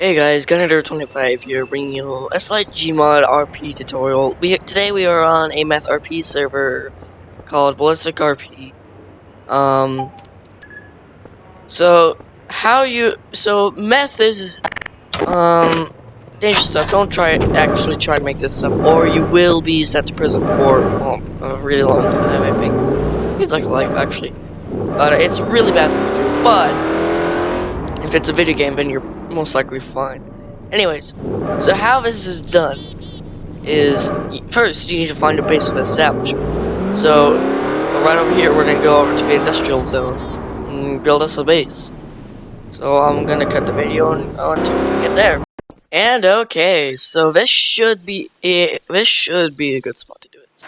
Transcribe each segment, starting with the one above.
Hey guys, Gunner25 here, bringing you a slight Gmod RP tutorial. Today we are on a Meth RP server called Ballistic RP. So meth is dangerous stuff. Don't actually try to make this stuff, or you will be sent to prison for a really long time. I think it's like life actually, but it's a really bad thing to do. But if it's a video game, then you're most likely fine. Anyways, so how this is done is, first you need to find a base of establishment. So, right over here we're going to go over to the industrial zone and build us a base. So I'm going to cut the video until we get there. And okay, so this should be a good spot to do it.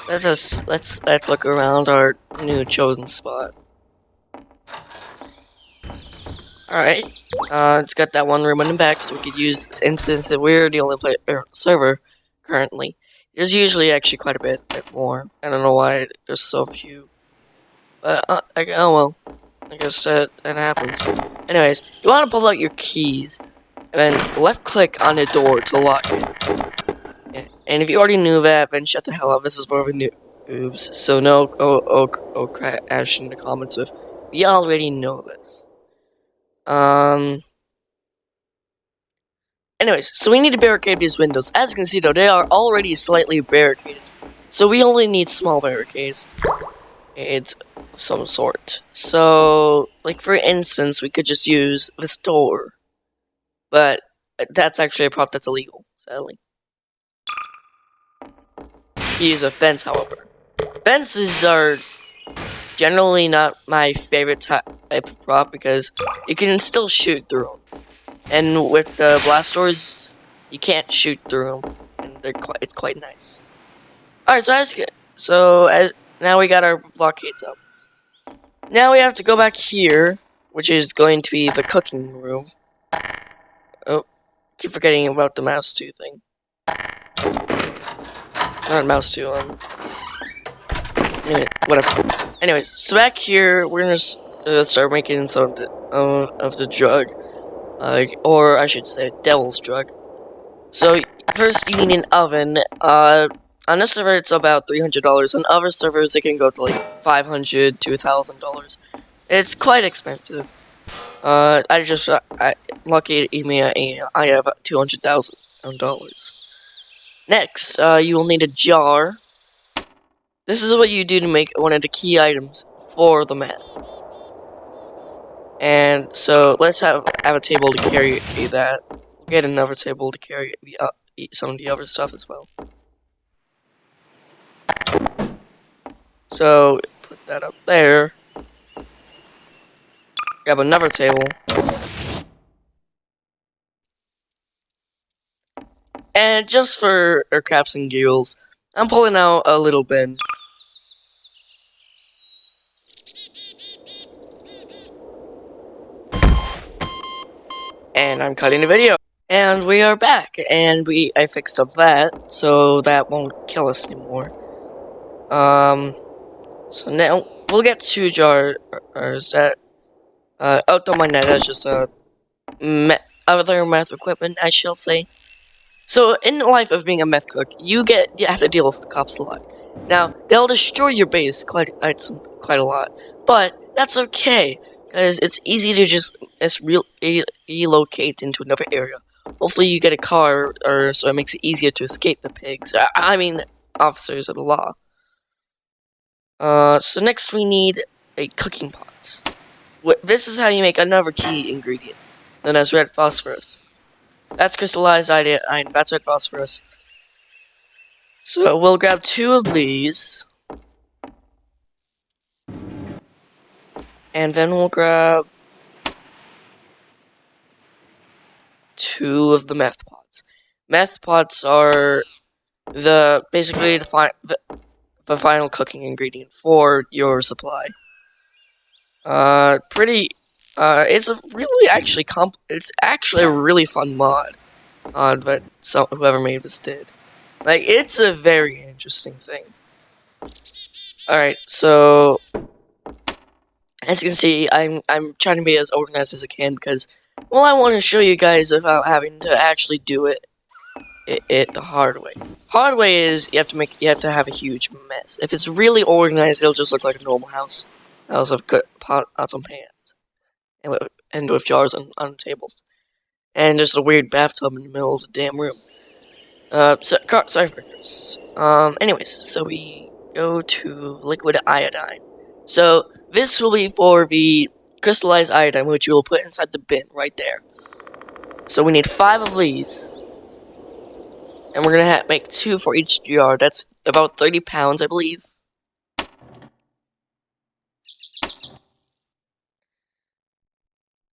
Let's look around our new chosen spot. Alright, it's got that one room in the back, so we could use this instance that we're the only server currently. There's usually actually quite a bit more. I don't know why there's so few. But, oh well. I guess that happens. Anyways, you want to pull out your keys, and then left click on the door to lock it. And if you already knew that, then shut the hell up. This is for the noobs. So no, crash in the comments with, we already know this. Anyways, so we need to barricade these windows. As you can see though, they are already slightly barricaded. So we only need small barricades. It's of some sort. So, like for instance, we could just use this door. But that's actually a prop that's illegal, sadly. Use a fence, however. Fences are generally not my favorite type of prop because you can still shoot through them. And with the blast doors, you can't shoot through them, and it's quite nice. Alright, so now we got our blockades up. Now we have to go back here, which is going to be the cooking room. Oh, keep forgetting about the mouse 2 thing. Not mouse 2, anyway, whatever. Anyways, so back here, we're gonna start making some of the drug. Or I should say, devil's drug. So, first you need an oven. On this server, it's about $300. On other servers, it can go to like $500 to $1,000. It's quite expensive. Lucky me, I have $200,000. Next, you will need a jar. This is what you do to make one of the key items for the map. And so let's have a table to carry that. We'll get another table to carry some of the other stuff as well. So put that up there. Grab another table. And just for our craps and giggles, I'm pulling out a little bin. And I'm cutting the video. And we are back, and I fixed up that, so that won't kill us anymore. So now we'll get 2 jars that, oh, don't mind that, that's just, other meth equipment, I shall say. So, in the life of being a meth cook, you have to deal with the cops a lot. Now, they'll destroy your base quite a lot, but that's okay, because it's easy to just relocate into another area. Hopefully you get a car, so it makes it easier to escape the pigs. I mean, officers of the law. So next we need a cooking pot. This is how you make another key ingredient, known as red phosphorus. That's crystallized iron. That's red phosphorus. So we'll grab 2 of these. And then we'll grab 2 of the meth pots. Meth pots are basically the final cooking ingredient for your supply. It's actually a really fun mod. But whoever made this did. Like, it's a very interesting thing. Alright, so as you can see, I'm trying to be as organized as I can because Well, I want to show you guys without having to actually do it the hard way. Hard way is you have to have a huge mess. If it's really organized, it'll just look like a normal house. House of pots and pans, and with jars on tables, and just a weird bathtub in the middle of the damn room. Sorry for this. Anyways, so we go to liquid iodine. So this will be for the crystallized iodine, which we will put inside the bin right there. So we need 5 of these. And we're gonna make 2 for each jar. That's about 30 pounds, I believe.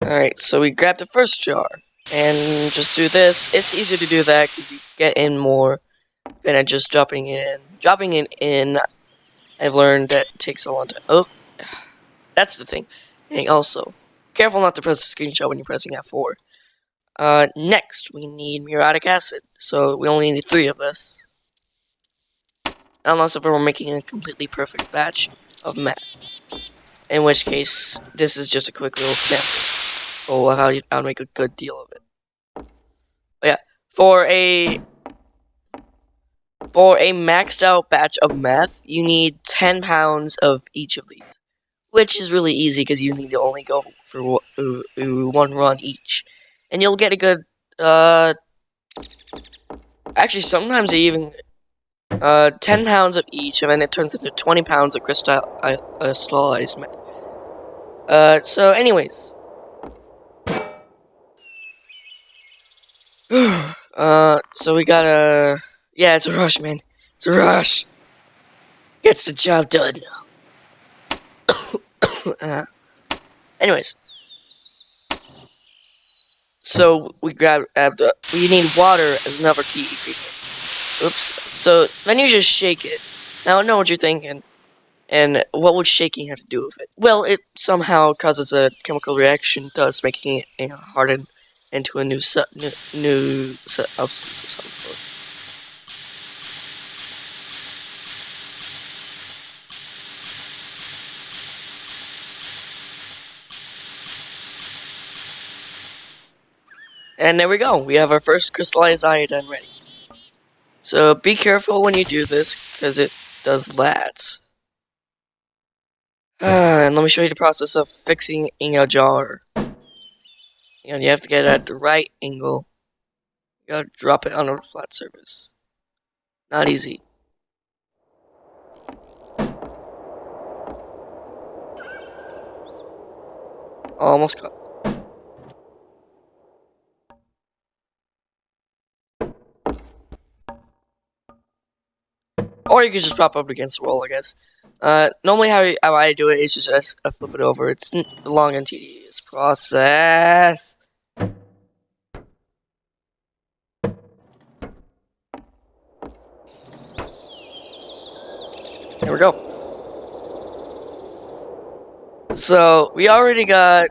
Alright, so we grab the first jar. And just do this. It's easier to do that because you get in more than just dropping it in. Dropping it in, I've learned that takes a long time. Oh, that's the thing. And also, careful not to press the screenshot when you're pressing F4. Next, we need muriatic acid. So we only need 3 of this. Unless if we're making a completely perfect batch of meth. In which case, this is just a quick little sample. Oh, how to make a good deal of it. But yeah, for a maxed out batch of meth, you need 10 pounds of each of these. Which is really easy because you need to only go for 1 run each. And you'll get a good, actually sometimes they even, 10 pounds of each, and then it turns into 20 pounds of crystallized meth. So anyways. So we gotta... Yeah, it's a rush, man. It's a rush. Gets the job done. Anyways. So we we need water as another key ingredient. Oops. So then you just shake it. Now I know what you're thinking. And what would shaking have to do with it? Well, it somehow causes a chemical reaction, thus making it harden into a new substance of some sort. And there we go. We have our first crystallized iodine ready. So be careful when you do this, because it does that. And let me show you the process of fixing a jar. And you have to get it at the right angle. You gotta drop it on a flat surface. Not easy. Almost caught. Or you could just prop up against the wall, I guess. Normally how I do it is just I flip it over. It's a long and tedious process. There we go. So, we already got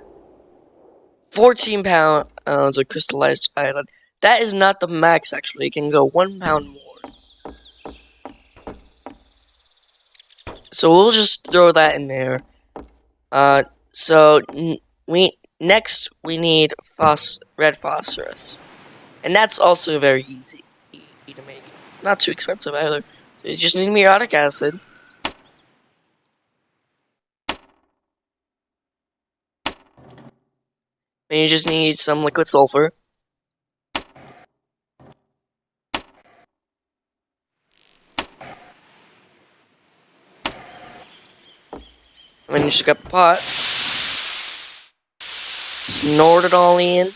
14 pounds of crystallized iodine. That is not the max, actually. It can go 1 pound more. So we'll just throw that in there. So next we need red phosphorus, and that's also very easy to make. Not too expensive either. You just need muriatic acid. And you just need some liquid sulfur. And then you just got the pot. Snort it all in.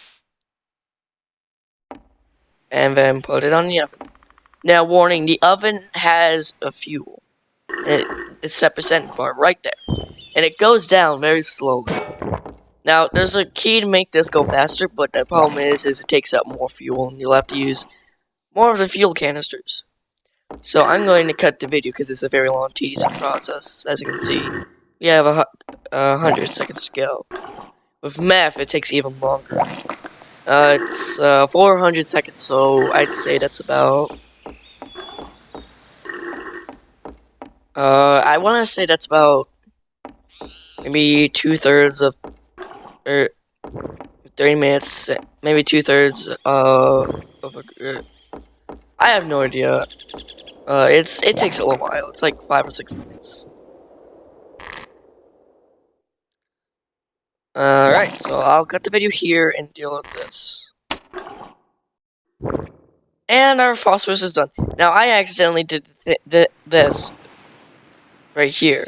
And then put it on the oven. Now, warning, the oven has a fuel. It's that percent bar right there. And it goes down very slowly. Now, there's a key to make this go faster, but the problem is it takes up more fuel, and you'll have to use more of the fuel canisters. So I'm going to cut the video because it's a very long, tedious process. As you can see, we have 100 seconds to go. With meth, it takes even longer. It's 400 seconds, so I'd say that's about... I want to say that's about maybe 2/3 of... 30 minutes, maybe 2/3 of a. I have no idea. It takes a little while. It's like 5 or 6 minutes. Alright, so I'll cut the video here and deal with this. And our phosphorus is done. Now, I accidentally did this right here.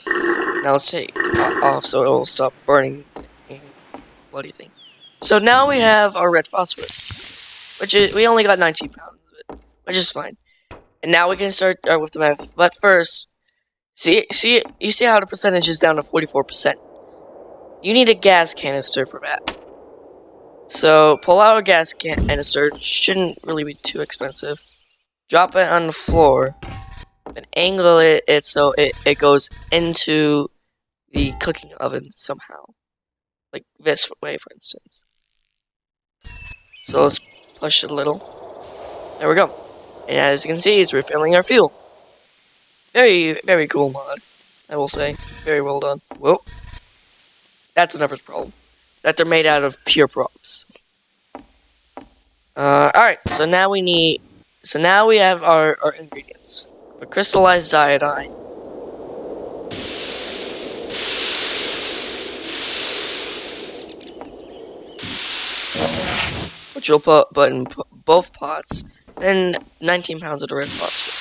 Now let's take it off so it will stop burning the bloody thing. So now we have our red phosphorus, which is, we only got 19 pounds of it, which is fine. And now we can start with the meth. But first, you see how the percentage is down to 44%. You need a gas canister for that. So pull out a gas canister. It shouldn't really be too expensive. Drop it on the floor, and angle it so it goes into the cooking oven somehow, like this way, for instance. So let's push it a little. There we go. And as you can see, it's refilling our fuel. Very, very cool mod, I will say. Very well done. Whoa. That's another problem. That they're made out of pure props. Alright, so now we have our ingredients. A crystallized iodine. Which we'll put in both pots. Then 19 pounds of the red phosphorus.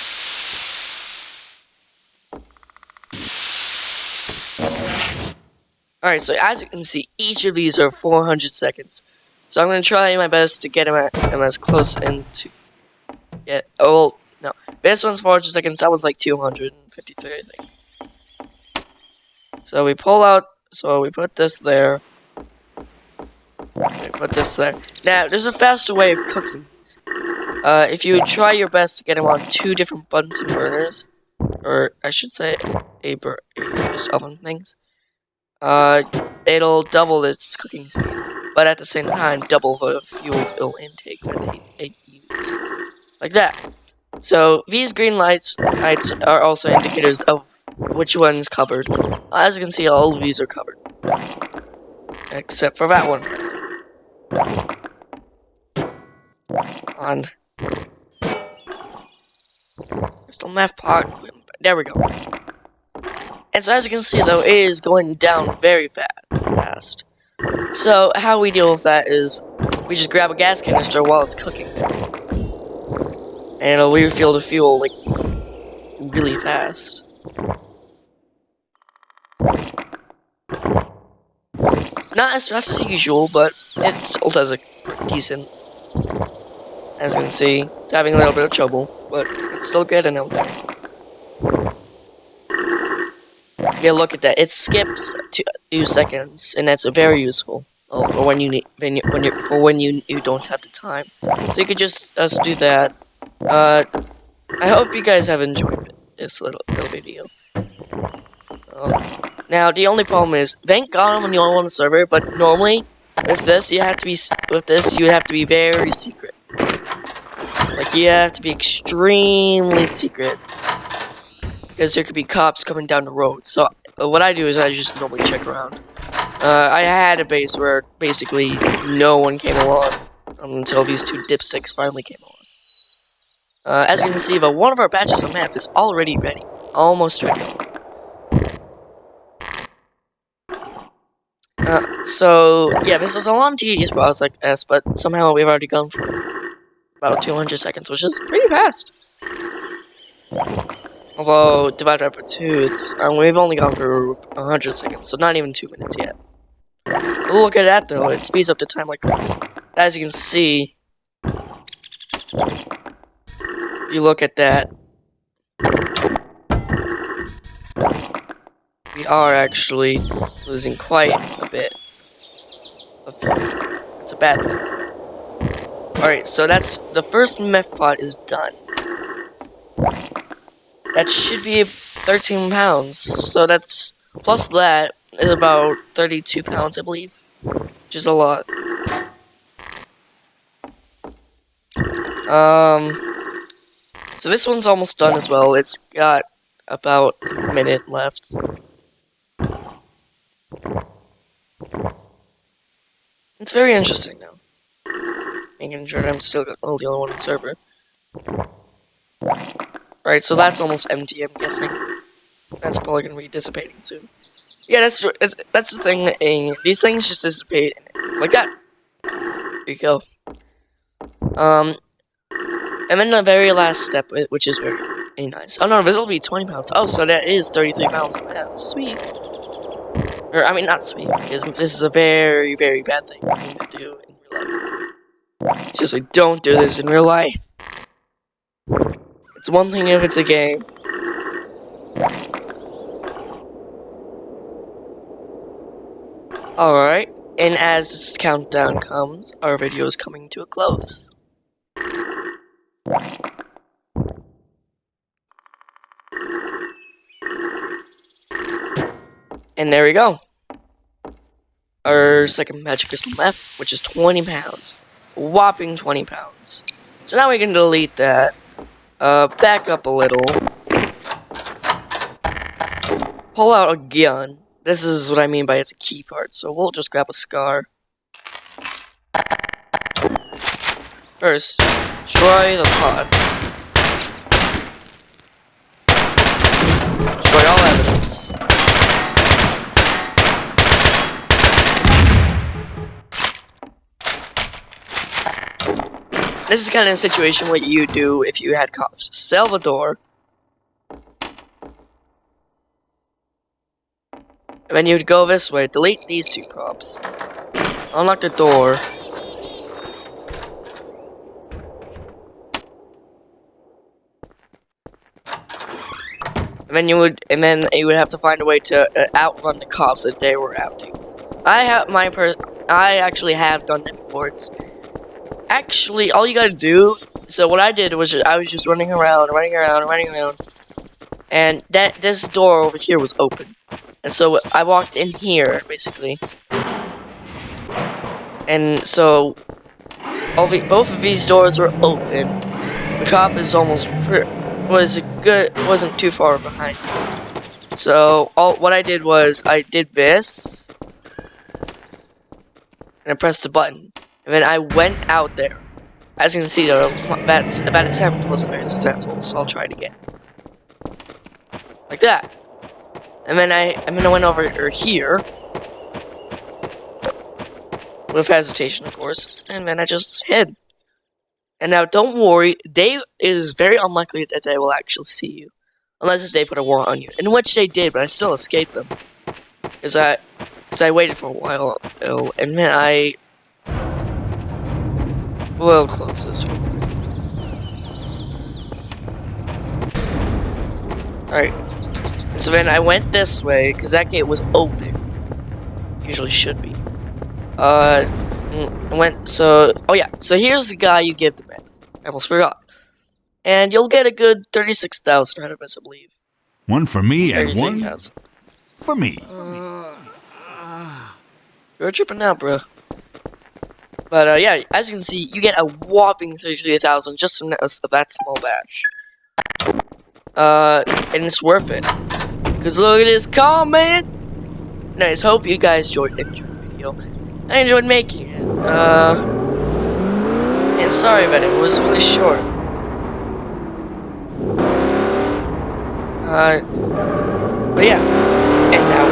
Alright, so as you can see, each of these are 400 seconds. So I'm going to try my best to get them as close and to get... Oh, no. This one's 400 seconds. That was like 253, I think. So we pull out... So we put this there. We put this there. Now, there's a faster way of cooking these. If you would try your best to get them on 2 different Bunsen burners, or I should say, just oven things, it'll double its cooking speed, but at the same time, double the fuel intake that they use. Like that. So, these green lights are also indicators of which one's covered. As you can see, all of these are covered. Except for that one. On crystal meth pot. There we go. And so as you can see though, it is going down very fast. So how we deal with that is we just grab a gas canister while it's cooking. And it'll refill the fuel like really fast. Not as fast as usual, but it still does a decent. As you can see, it's having a little bit of trouble, but it's still getting out there. Yeah, look at that. It skips 2 seconds, and that's very useful for when you you don't have the time. So you could just do that. I hope you guys have enjoyed this little video. Now the only problem is, thank God I'm the only one on the server. But normally, with this, you have to be very secret. Like you have to be extremely secret. Because there could be cops coming down the road. So what I do is I just normally check around. I had a base where basically no one came along until these 2 dipsticks finally came along. As you can see, though, one of our batches of meth is already ready. Almost ready. So yeah, this is a long tedious process, but somehow we've already gone for about 200 seconds, which is pretty fast. Although, divided by 2, we've only gone for 100 seconds, so not even 2 minutes yet. But look at that, though. It speeds up the time like crazy. As you can see, you look at that, we are actually losing quite a bit of fuel. It's a bad thing. Alright, so that's the first meth pot is done. That should be 13 pounds. So that's, plus that, is about 32 pounds, I believe. Which is a lot. So this one's almost done as well. It's got about a minute left. It's very interesting now. Making sure that I'm still the only one on the server. Right, so that's almost empty, I'm guessing. That's probably gonna be dissipating soon. Yeah, that's the thing. These things just dissipate like that. There you go. And then the very last step, which is very nice. Oh no, this will be 20 pounds. Oh, so that is 33 pounds of meth. Sweet. Or, I mean, not sweet, because this is a very, very bad thing to do in real life. Seriously, don't do this in real life. It's one thing if it's a game. Alright, and as this countdown comes, our video is coming to a close. And there we go. Our second magic crystal meth, which is 20 pounds. A whopping 20 pounds. So now we can delete that. Back up a little. Pull out a gun. This is what I mean by it's a key part, so we'll just grab a scar. First, destroy the pots. Destroy all evidence. This is kind of a situation what you do if you had cops. Sell the door. And then you'd go this way. Delete these two props. Unlock the door. And then you would have to find a way to outrun the cops if they were after you. I actually have done that before. It's actually all you gotta do. So what I did was I was just running around, and this door over here was open. And so I walked in here, basically. And so both of these doors were open. The cop is wasn't too far behind. So what I did was I did this, and I pressed the button, and then I went out there. As you can see, though, that attempt wasn't very successful. So I'll try it again, like that. And then I went over here, with hesitation, of course, and then I just hid. And now, don't worry, it is very unlikely that they will actually see you, unless if they put a warrant on you, in which they did, but I still escaped them, because I waited for a while, and then we'll close this real quick. Alright. So then I went this way, because that gate was open. Usually should be. Oh yeah, so here's the guy you give the meth. I almost forgot. And you'll get a good 36,000 out of this, I believe. One for me and one 000. for me. You're tripping out, bro. But yeah, as you can see, you get a whopping 33,000 just from that small batch. And it's worth it. Cause look at this comment. Nice. Hope you guys enjoyed the video. I enjoyed making it. And sorry that it was really short. But yeah. And now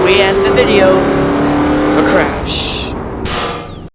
we end the video with a crash.